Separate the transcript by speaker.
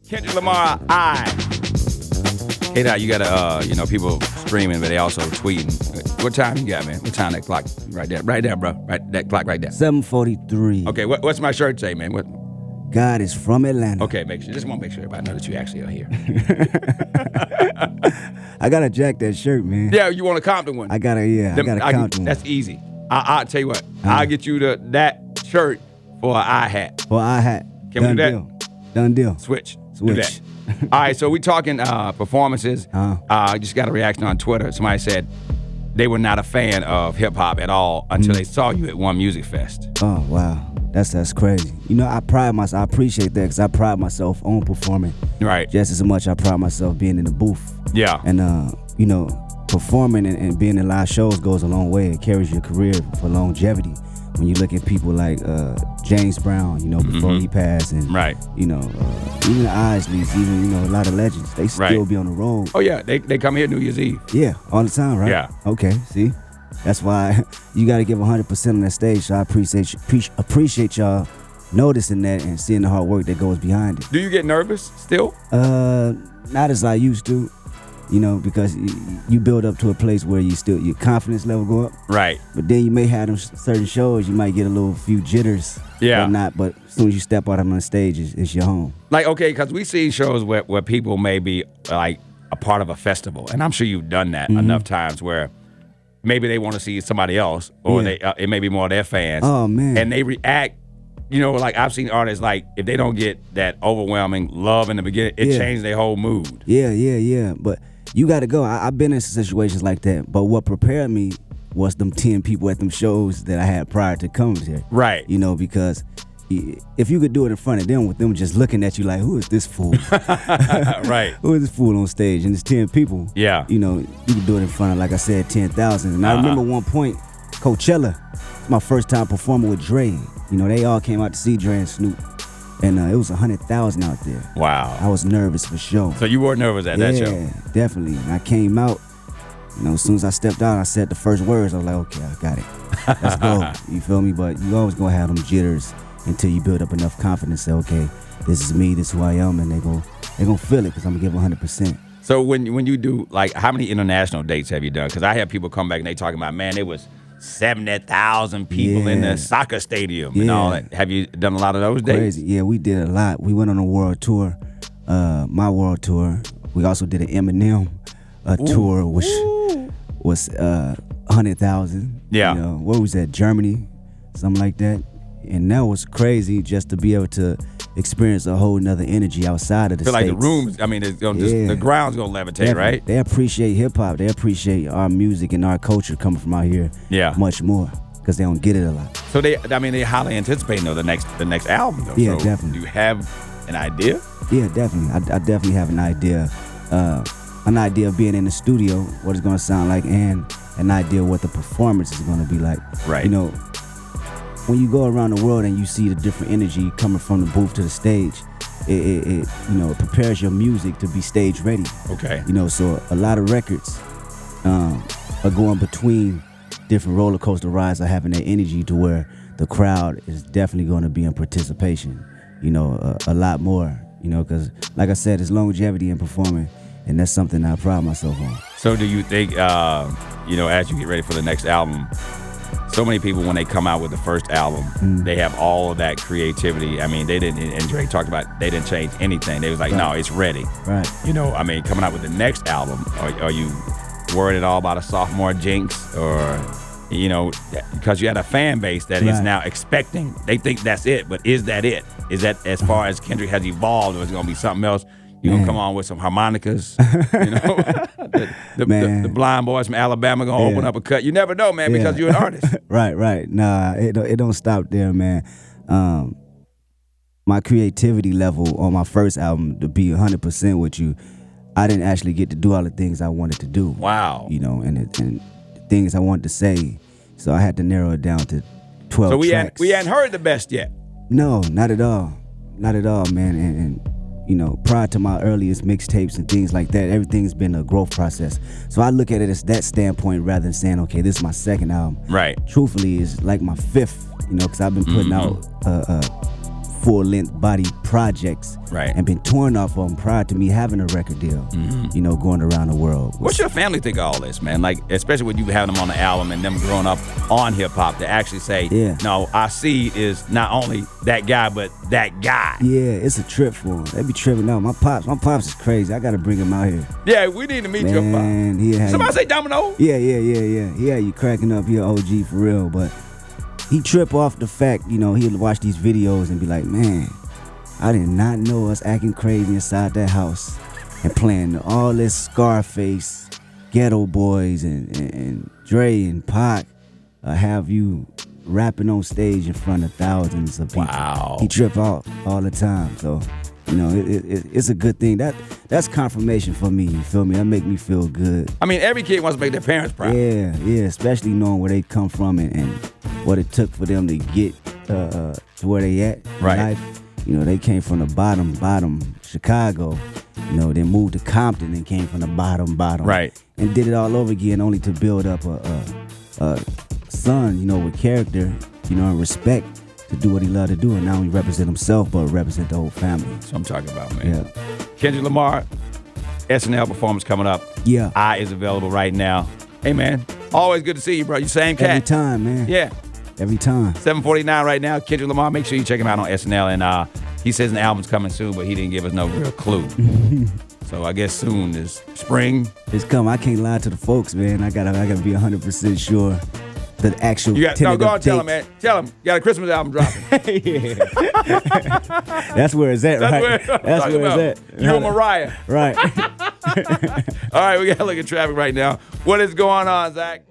Speaker 1: Kendrick Lamar, K-Dot, you got people streaming, but they also tweeting. What time you got, man? What time that clock? Right there, bro. Right, that clock right there.
Speaker 2: 7:43.
Speaker 1: Okay, what's my shirt say, man? What?
Speaker 2: God is from Atlanta.
Speaker 1: Okay, just want to make sure everybody know that you actually are here.
Speaker 2: I gotta jack that shirt, man.
Speaker 1: Yeah, you want a Compton one?
Speaker 2: I gotta Compton one.
Speaker 1: That's easy. I'll tell you what. I'll get you that shirt for an eye hat.
Speaker 2: For an eye hat.
Speaker 1: Can we do that?
Speaker 2: Deal. Done deal.
Speaker 1: Switch. Do that. All right, so we talking performances. I just got a reaction on Twitter. Somebody said they were not a fan of hip hop at all until they saw you at One Music Fest.
Speaker 2: Oh wow, that's crazy. You know, I appreciate that because I pride myself on performing.
Speaker 1: Right.
Speaker 2: Just as much I pride myself being in the booth.
Speaker 1: Yeah.
Speaker 2: And performing and being in live shows goes a long way. It carries your career for longevity. When you look at people like James Brown, before he passed, and
Speaker 1: right.
Speaker 2: even the Isleys, even a lot of legends, they still be on the road.
Speaker 1: Oh yeah, they come here New Year's Eve.
Speaker 2: Yeah, all the time, right?
Speaker 1: Yeah.
Speaker 2: Okay, see, that's why you got to give 100% on that stage. So I appreciate y'all noticing that and seeing the hard work that goes behind it.
Speaker 1: Do you get nervous still?
Speaker 2: Not as I used to. Because you build up to a place where your confidence level go up.
Speaker 1: Right.
Speaker 2: But then you may have them certain shows, you might get a few jitters.
Speaker 1: Yeah.
Speaker 2: But as soon as you step out on the stage, it's your home.
Speaker 1: Like, okay, because we see shows where people may be like a part of a festival, and I'm sure you've done that enough times where maybe they want to see somebody else, or it may be more of their fans.
Speaker 2: Oh, man.
Speaker 1: And they react. Like I've seen artists, like, if they don't get that overwhelming love in the beginning, it changes their whole mood.
Speaker 2: Yeah. But you got to go. I've been in situations like that. But what prepared me was them 10 people at them shows that I had prior to coming here.
Speaker 1: Right.
Speaker 2: Because if you could do it in front of them with them just looking at you like, who is this fool?
Speaker 1: Right.
Speaker 2: Who is this fool on stage? And it's 10 people.
Speaker 1: Yeah.
Speaker 2: You could do it in front of, like I said, 10,000. And I remember one point, Coachella, it's my first time performing with Dre. They all came out to see Dre and Snoop. And it was 100,000 out there.
Speaker 1: Wow.
Speaker 2: I was nervous for sure.
Speaker 1: So you were nervous at that show?
Speaker 2: Yeah, definitely. And I came out, as soon as I stepped out, I said the first words. I was like, okay, I got it. Let's go. You feel me? But you always gonna have them jitters until you build up enough confidence. Say, okay, this is me, this is who I am, and they gonna feel it because I'm gonna give 100%.
Speaker 1: So when you do, like, how many international dates have you done? Because I have people come back and they talking about, man, it was 70,000 people in the soccer stadium and all that. Have you done a lot of those dates?
Speaker 2: Crazy. Yeah, we did a lot. We went on a world tour, my world tour. We also did an Eminem tour, which was 100,000.
Speaker 1: Yeah.
Speaker 2: Where was that? Germany, something like that. And that was crazy just to be able to experience a whole nother energy outside of the States.
Speaker 1: Like the rooms, it's gonna the ground's gonna levitate,
Speaker 2: definitely.
Speaker 1: Right?
Speaker 2: They appreciate hip hop. They appreciate our music and our culture coming from out here.
Speaker 1: Yeah.
Speaker 2: Much more because they don't get it a lot.
Speaker 1: So they highly anticipating though the next album though.
Speaker 2: Yeah,
Speaker 1: so
Speaker 2: definitely.
Speaker 1: Do you have an idea?
Speaker 2: Yeah, definitely. I definitely have an idea. An idea of being in the studio, what it's gonna sound like, and an idea of what the performance is gonna be like.
Speaker 1: Right.
Speaker 2: When you go around the world and you see the different energy coming from the booth to the stage, it prepares your music to be stage ready.
Speaker 1: Okay.
Speaker 2: So a lot of records are going between different roller coaster rides, are having that energy to where the crowd is definitely going to be in participation. A lot more. Because like I said, it's longevity in performing, and that's something I pride myself on.
Speaker 1: So do you think, as you get ready for the next album? So many people, when they come out with the first album, they have all of that creativity. They didn't, and Drake talked about, they didn't change anything. They was like, no, it's ready.
Speaker 2: Right.
Speaker 1: Coming out with the next album, are you worried at all about a sophomore jinx? Or, because you had a fan base that is now expecting, they think that's it, but is that it? Is that as far as Kendrick has evolved, or is it going to be something else? You're going to come on with some harmonicas, the blind boys from Alabama going to open up a cut. You never know, man, because you're an artist.
Speaker 2: Right. Nah, it don't stop there, man. My creativity level on my first album, to be 100% with you, I didn't actually get to do all the things I wanted to do.
Speaker 1: Wow.
Speaker 2: And the things I wanted to say. So I had to narrow it down to 12
Speaker 1: So we
Speaker 2: tracks.
Speaker 1: hadn't heard the best yet.
Speaker 2: No, not at all. Not at all, man. And prior to my earliest mixtapes and things like that, everything's been a growth process. So I look at it as that standpoint rather than saying, okay, this is my second album.
Speaker 1: Right.
Speaker 2: Truthfully, it's like my fifth, because I've been putting out full-length body projects,
Speaker 1: Right.
Speaker 2: and been torn off on prior to me having a record deal. You know, going around the world.
Speaker 1: What's your family think of all this, man? Like, especially with you having them on the album and them growing up on hip hop, to actually say,
Speaker 2: Yeah.
Speaker 1: no, I see is not only that guy, but that guy.
Speaker 2: Yeah, it's a trip for them. They be tripping out. My pops is crazy. I gotta bring him out here.
Speaker 1: Yeah, we need to meet your pop.
Speaker 2: Man, he had
Speaker 1: Somebody say Domino.
Speaker 2: Yeah. He had you cracking up. He an OG for real, but he trip off the fact, you know, he'll watch these videos and be like, man, I did not know us acting crazy inside that house and playing all this Scarface, Ghetto Boys, and Dre and Pac have you rapping on stage in front of thousands of people.
Speaker 1: Wow.
Speaker 2: He trip out all the time. So, you know, it's a good thing. That's confirmation for me, you feel me? That make me feel good.
Speaker 1: I mean, every kid wants to make their parents proud.
Speaker 2: Yeah, especially knowing where they come from and what it took for them to get to where they at in
Speaker 1: Right.
Speaker 2: life. You know, they came from the bottom Chicago, you know, then moved to Compton and came from the bottom.
Speaker 1: Right.
Speaker 2: And did it all over again only to build up a son, you know, with character, you know, and respect to do what he loved to do. And not only represent himself, but represent the whole family.
Speaker 1: That's what I'm talking about, man.
Speaker 2: Yeah.
Speaker 1: Kendrick Lamar, SNL performance coming up.
Speaker 2: Yeah.
Speaker 1: I is available right now. Hey, man, always good to see you, bro. You same cat.
Speaker 2: Every time, man.
Speaker 1: Yeah.
Speaker 2: Every time.
Speaker 1: 7:49 right now. Kendrick Lamar. Make sure you check him out on SNL. And he says the album's coming soon, but he didn't give us no real clue. So I guess soon is spring.
Speaker 2: It's come. I can't lie to the folks, man. I gotta be 100% sure the actual.
Speaker 1: You got no. Go on, tell him,
Speaker 2: date.
Speaker 1: man. Tell him you got a Christmas album dropping.
Speaker 2: That's where it's at,
Speaker 1: That's
Speaker 2: right?
Speaker 1: where,
Speaker 2: That's where
Speaker 1: about.
Speaker 2: it's at.
Speaker 1: You and Mariah.
Speaker 2: Right.
Speaker 1: All right, we got to look at traffic right now. What is going on, Zach?